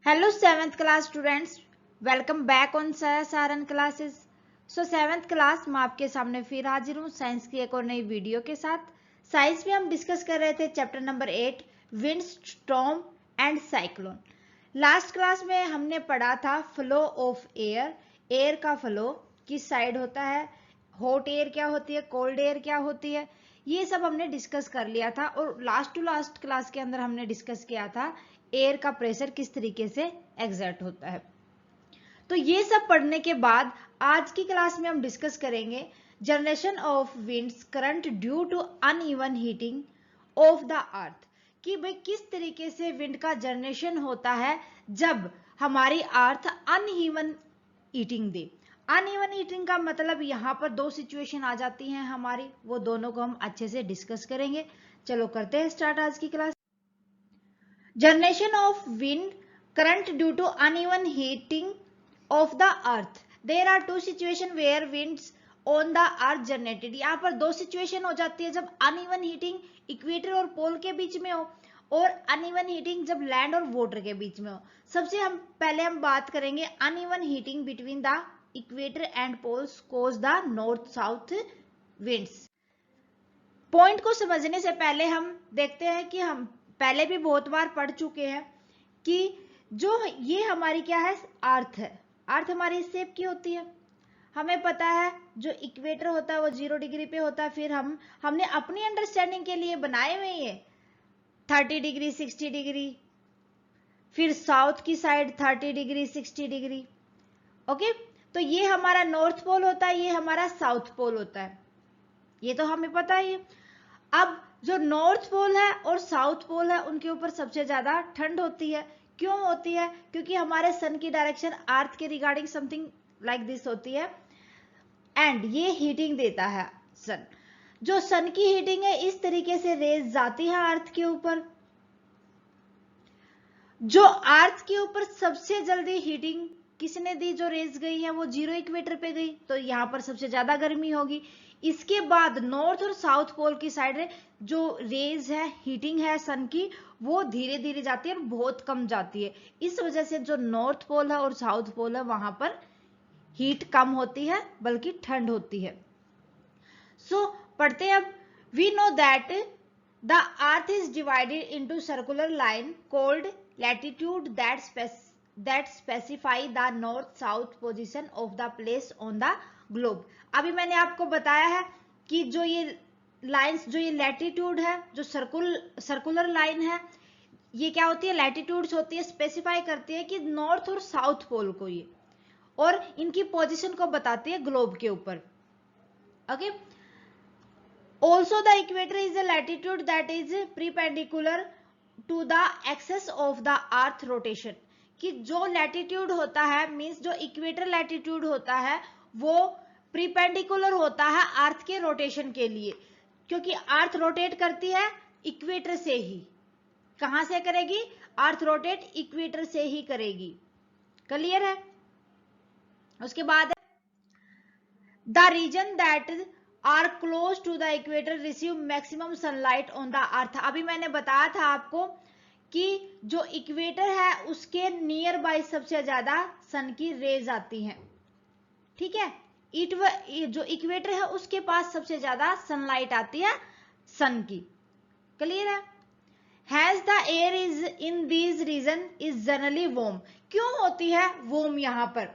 Hello 7th class students, welcome back on Saran classes. So 7th class मैं आपके सामने फिर हाजिर हूँ साइंस की एक और नई वीडियो के साथ. साइंस में हम डिस्कस कर रहे थे chapter number 8 wind storm and cyclone. Last class में हमने पढ़ा था फ्लो ऑफ एयर. एयर का फ्लो किस साइड होता है, हॉट एयर क्या होती है, कोल्ड एयर क्या होती है, ये सब हमने डिस्कस कर लिया था. और लास्ट टू लास्ट क्लास के अंदर हमने डिस्कस किया था एयर का प्रेशर किस तरीके से एग्जर्ट होता है. तो ये सब पढ़ने के बाद आज की क्लास में हम डिस्कस करेंगे generation of winds current due to uneven heating of the earth, कि भाई किस तरीके से विंड का जनरेशन होता है जब हमारी अर्थ अनइवन हीटिंग दे. अनइवन हीटिंग का मतलब यहाँ पर दो सिचुएशन आ जाती हैं हमारी, वो दोनों को हम अच्छे से डिस्कस करेंगे. चलो करते हैं स्टार्ट आज की class. Generation of wind current due to uneven heating of the earth. There are two situations where winds on the earth generated. यहाँ पर दो सिचुएशन हो जाती है जब अनइवन हीटिंग इक्वेटर और पोल के बीच में हो और अनइवन हीटिंग जब लैंड और वाटर के बीच में हो. सबसे पहले हम बात करेंगे uneven heating between the equator and poles cause the north south winds. Point को समझने से पहले हम देखते हैं कि हम पहले भी बहुत बार पढ़ चुके हैं कि जो ये हमारी क्या है, अर्थ है. अर्थ हमारी इस शेप की होती है. हमें पता है जो इक्वेटर होता है वो 0 डिग्री पे होता है. फिर हमने अपनी अंडरस्टैंडिंग के लिए बनाए हुए ये 30 डिग्री 60 डिग्री, फिर साउथ की साइड 30 डिग्री 60 डिग्री. ओके, तो ये हमारा नॉर्थ पोल होता है, ये हमारा साउथ पोल होता है, ये तो हमें पता ही है. अब जो नॉर्थ पोल है और साउथ पोल है उनके ऊपर सबसे ज्यादा ठंड होती है. क्यों होती है? क्योंकि हमारे सन की डायरेक्शन अर्थ के रिगार्डिंग समथिंग लाइक दिस होती है एंड ये हीटिंग देता है सन. जो सन की हीटिंग है इस तरीके से रेज जाती है अर्थ के ऊपर. जो अर्थ के ऊपर सबसे जल्दी हीटिंग किसने दी, जो रेज गई है वो 0 इक्वेटर पे गई, तो यहां पर सबसे ज्यादा गर्मी होगी. इसके बाद नॉर्थ और साउथ पोल की साइड जो रेज है, हीटिंग है सन की, वो धीरे धीरे जाती है और बहुत कम जाती है. इस वजह से जो नॉर्थ पोल है और साउथ पोल है वहां पर हीट कम होती है बल्कि ठंड होती है. सो पढ़ते हैं अब. We know that the earth is divided into circular line called latitude that specify the north south position of the place on the globe. अभी मैंने आपको बताया है कि जो ये लाइंस, जो ये लैटिट्यूड है, जो सर्कुलर लाइन है, ये क्या होती है, लैटिट्यूड्स होती है, स्पेसिफाई करती है कि नॉर्थ और साउथ पोल को ये, और इनकी पोजीशन को बताती है ग्लोब के ऊपर. Okay, also the equator is a latitude that is perpendicular to the axis of the earth rotation. कि जो लैटिट्यूड होता है, मींस जो इक्वेटर लैटिट्यूड होता है वो प्रीपेंडिकुलर होता है अर्थ के रोटेशन के लिए, क्योंकि अर्थ रोटेट करती है इक्वेटर से ही. कहां से करेगी? अर्थ रोटेट इक्वेटर से ही करेगी. क्लियर है? उसके बाद the region that are close to the equator receive maximum sunlight on the earth. अभी मैंने बताया था आपको कि जो इक्वेटर है उसके नियर बाय सबसे ज्यादा सन की रेज आती हैं. ठीक है, जो इक्वेटर है उसके पास सबसे ज्यादा सनलाइट आती है सन की. क्लियर है? Has the air is in these region is generally warm. क्यों होती है वार्म यहां पर?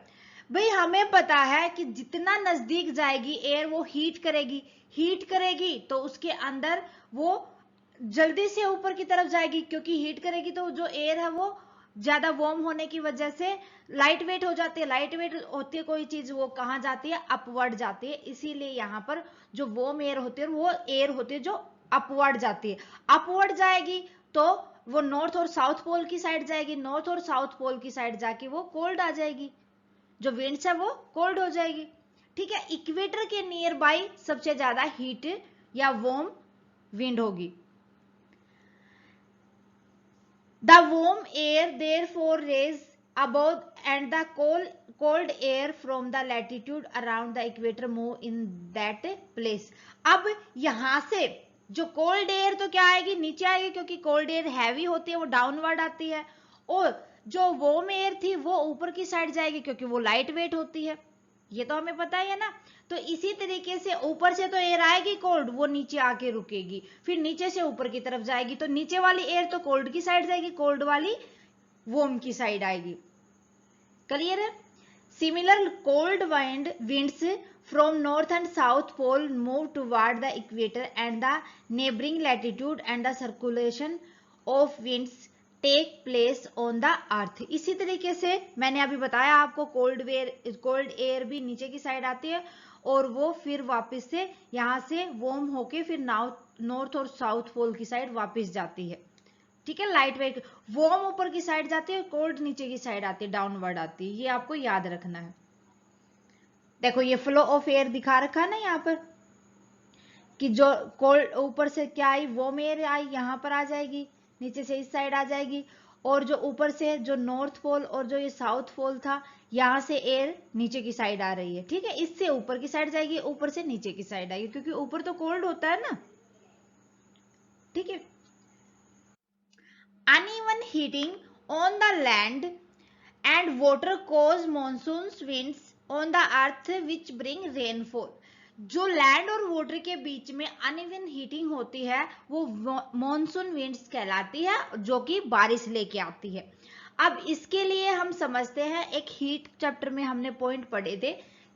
भाई हमें पता है कि जितना नजदीक जाएगी एयर वो हीट करेगी तो उसके अंदर वो जल्दी से ऊपर की तरफ जाएगी, क्योंकि हीट करेगी तो जो एयर है वो ज्यादा वार्म होने की वजह से लाइट वेट हो जाती है. लाइट वेट होती है कोई चीज, वो कहां जाती है? अपवर्ड जाती है. इसीलिए यहाँ पर जो वार्म एयर होती है वो एयर होती है जो अपवर्ड जाती है. अपवर्ड जाएगी तो वो नॉर्थ और साउथ पोल की साइड जाएगी, नॉर्थ और साउथ पोल की साइड जाके वो कोल्ड आ जाएगी, जो विंड्स है वो कोल्ड हो जाएगी. ठीक है, इक्वेटर के नियर बाय सबसे ज्यादा हीट या वार्म विंड होगी. The warm air therefore raise above and the cold air from the latitude around the equator move in that place. अब यहां से जो कोल्ड एयर तो क्या आएगी? नीचे आएगी, क्योंकि कोल्ड एयर हैवी होती है वो डाउनवर्ड आती है, और जो वार्म एयर थी वो ऊपर की साइड जाएगी क्योंकि वो लाइट वेट होती है, ये तो हमें पता है ना। तो इसी तरीके से ऊपर से तो एयर आएगी कोल्ड, वो नीचे आके रुकेगी, फिर नीचे से ऊपर की तरफ जाएगी, तो नीचे वाली एयर तो कोल्ड की साइड जाएगी, कोल्ड वाली वार्म की साइड आएगी। क्लियर है? Similar cold winds from north and south pole move toward the equator and the neighboring latitude and the circulation of winds take place on the earth. इसी तरीके से मैंने अभी बताया आपको, कोल्ड एयर भी नीचे की साइड आती है और वो फिर वापस से यहाँ से वार्म होके फिर नॉर्थ और साउथ पोल की साइड वापस जाती है। ठीक है, लाइट वेट वार्म ऊपर की साइड जाती है, कोल्ड नीचे की साइड आती है, डाउनवर्ड आती है, ये आपको याद रखना है। देखो ये फ्लो ऑफ एयर दिखा रखा है ना यहाँ पर, कि जो कोल्ड ऊपर से क्या आई, वार्म एयर आई, यहाँ पर आ जाएगी, नीचे से इस साइड आ जाएगी, और जो ऊपर से जो नॉर्थ पोल और जो ये साउथ पोल था, यहाँ से एयर नीचे की साइड आ रही है। ठीक है, इससे ऊपर की साइड जाएगी, ऊपर से नीचे की साइड आएगी, क्योंकि ऊपर तो कोल्ड होता है ना। ठीक है, uneven heating on the land and water cause monsoon winds on the earth which bring rainfall। जो लैंड और वाटर के बीच में अनइवन हीटिंग होती है वो मॉनसून विंड्स कहलाती है, जो कि बारिश लेके आती है। अब इसके लिए हम समझते हैं, एक हीट चैप्टर में हमने पॉइंट पढ़े थे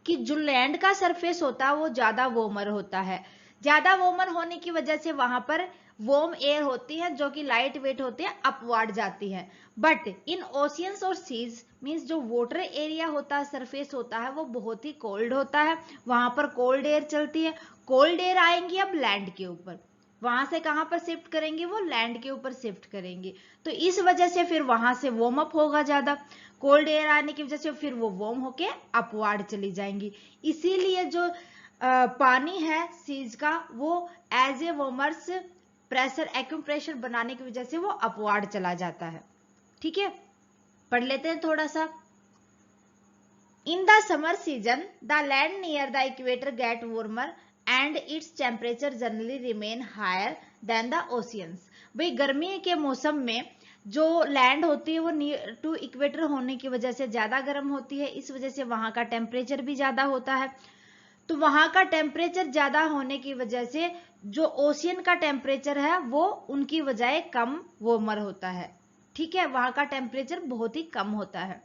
कि जो लैंड का सरफेस होता है वो ज्यादा वार्मर होता है, ज्यादा वार्मर होने की वजह से वहां पर वार्म एयर होती है जो कि लाइट वेट होती है, अपवर्ड जाती है। बट इन ओशियंस और सीज मींस जो वाटर एरिया होता है, सरफेस होता है, वो बहुत ही कोल्ड होता है, वहां पर कोल्ड एयर चलती है। कोल्ड एयर आएंगी अब लैंड के ऊपर, वहां से कहां पर शिफ्ट करेंगे, वो लैंड के ऊपर शिफ्ट करेंगे, तो इस वजह से फिर वहां से वार्म अप होगा ज्यादा, कोल्ड एयर आने की वजह से फिर वो वार्म होके अपवर्ड चली जाएंगी। इसीलिए जो पानी है सीज का, वो as a warmers pressure acupressure बनाने की वजह से वो अपवर्ड चला जाता है। ठीक है, पढ़ लेते हैं थोड़ा सा। In the summer season the land near the equator get warmer and its temperature generally remain higher than the oceans. भाई गर्मी के मौसम में जो लैंड होती है वो नियर टू इक्वेटर होने की वजह से ज्यादा गर्म होती है, इस वजह से वहां का टेम्परेचर भी ज्यादा होता है। तो वहां का टेम्परेचर ज्यादा होने की वजह से जो ओशियन का टेम्परेचर है वो उनकी बजाय कम वार्मर होता है। ठीक है, वहां का टेम्परेचर बहुत ही कम होता है।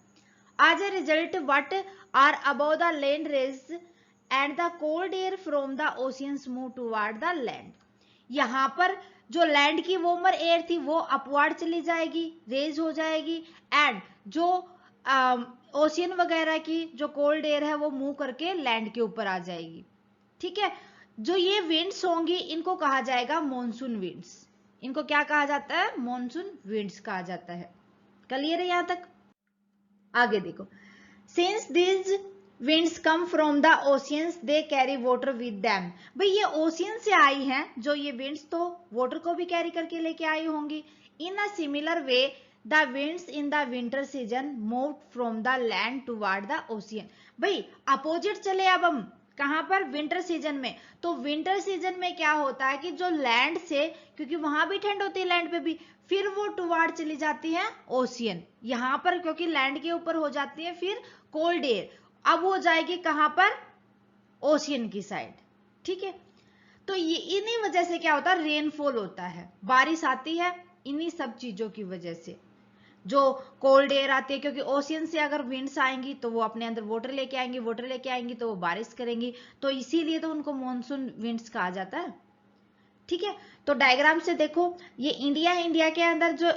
As a result what are above the land raise and the cold air from the oceans move toward the land. यहाँ पर जो लैंड की वार्मर एयर थी वो अपवर्ड चली जाएगी, रेज हो जाएगी, एंड जो ओशियन वगैरह की जो कोल्ड एयर है वो मूव करके लैंड के ऊपर आ जाएगी। ठीक है, जो ये विंड्स होंगी इनको कहा जाएगा मॉनसून विंड्स। इनको क्या कहा जाता है, मॉनसून विंड्स कहा जाता है। क्लियर है यहां तक? आगे देखो, since this winds come from the oceans they carry water with them। भाई ये ओशियन से आई हैं जो ये winds, तो वाटर को भी कैरी करके लेके आई होंगी। In a similar way the winds in the winter season moved from the land toward the ocean। भाई अपोजिट चले अब हम कहां पर, विंटर सीजन में। तो विंटर सीजन में क्या होता है कि जो लैंड से, क्योंकि वहां भी ठंड होती है लैंड पे भी, फिर वो टुवार्ड चली जाती है ओशियन। यहां पर क्योंकि लैंड के ऊपर हो जाती है फिर कोल्ड एयर, अब हो जाएगी कहां पर, ओशियन की साइड। ठीक है, तो ये इन्हीं वजह से क्या होता है, रेनफॉल होता है, बारिश आती है इन्हीं सब चीजों की वजह से। जो कोल्ड एयर आती है, क्योंकि ओशियन से अगर विंड्स आएंगी तो वो अपने अंदर वाटर लेके आएंगी, वाटर लेके आएंगी तो वो बारिश करेंगी, तो इसीलिए तो उनको मॉनसून विंड्स कहा जाता है। ठीक है, तो डायग्राम से देखो, ये इंडिया के अंदर जो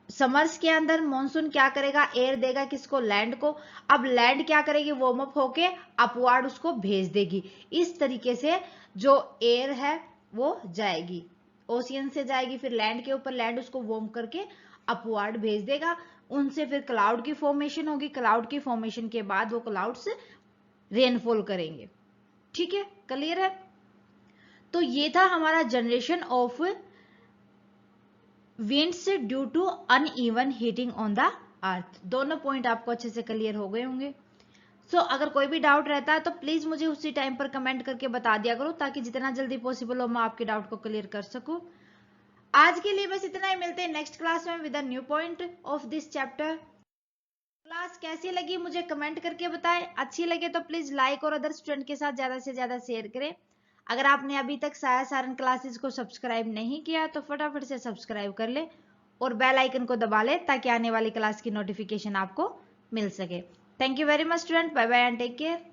समर्स के अंदर मॉनसून क्या करेगा, एयर देगा किसको, लैंड को। अब लैंड क्या करेगी, वार्म अप होके अपवर्ड उसको भेज देगी। इस तरीके से जो एयर है वो जाएगी, ओशियन से जाएगी फिर लैंड के ऊपर, लैंड उसको वार्म करके अपवर्ड भेज देगा, उनसे फिर क्लाउड की फॉर्मेशन होगी, क्लाउड की फॉर्मेशन के बाद वो क्लाउड्स रेनफॉल करेंगे। ठीक है, क्लियर है? तो ये था हमारा generation of winds due to uneven heating on the earth. दोनों पॉइंट आपको अच्छे से क्लियर हो गए होंगे। सो अगर कोई भी डाउट रहता है तो प्लीज मुझे उसी टाइम पर कमेंट करके बता दिया करो, ताकि जितना जल्दी पॉसिबल हो मैं आपके डाउट को क्लियर कर सकूं। आज के लिए बस इतना ही, मिलते हैं नेक्स्ट क्लास में with a new point of this chapter. Class कैसी लगी मुझे कमेंट करके बताएं, अच्छी लगे तो प्लीज लाइक और अदर स्टूडेंट के साथ ज्यादा से ज्यादा शेयर करें। अगर आपने अभी तक साया सारन क्लासेस को सब्सक्राइब नहीं किया तो फटाफट से सब्सक्राइब कर ले और बेल आइकन को दबा ले ताकि आने वाली क्लास की नोटिफिकेशन आपको मिल सके। Thank you very much student, bye bye and take care.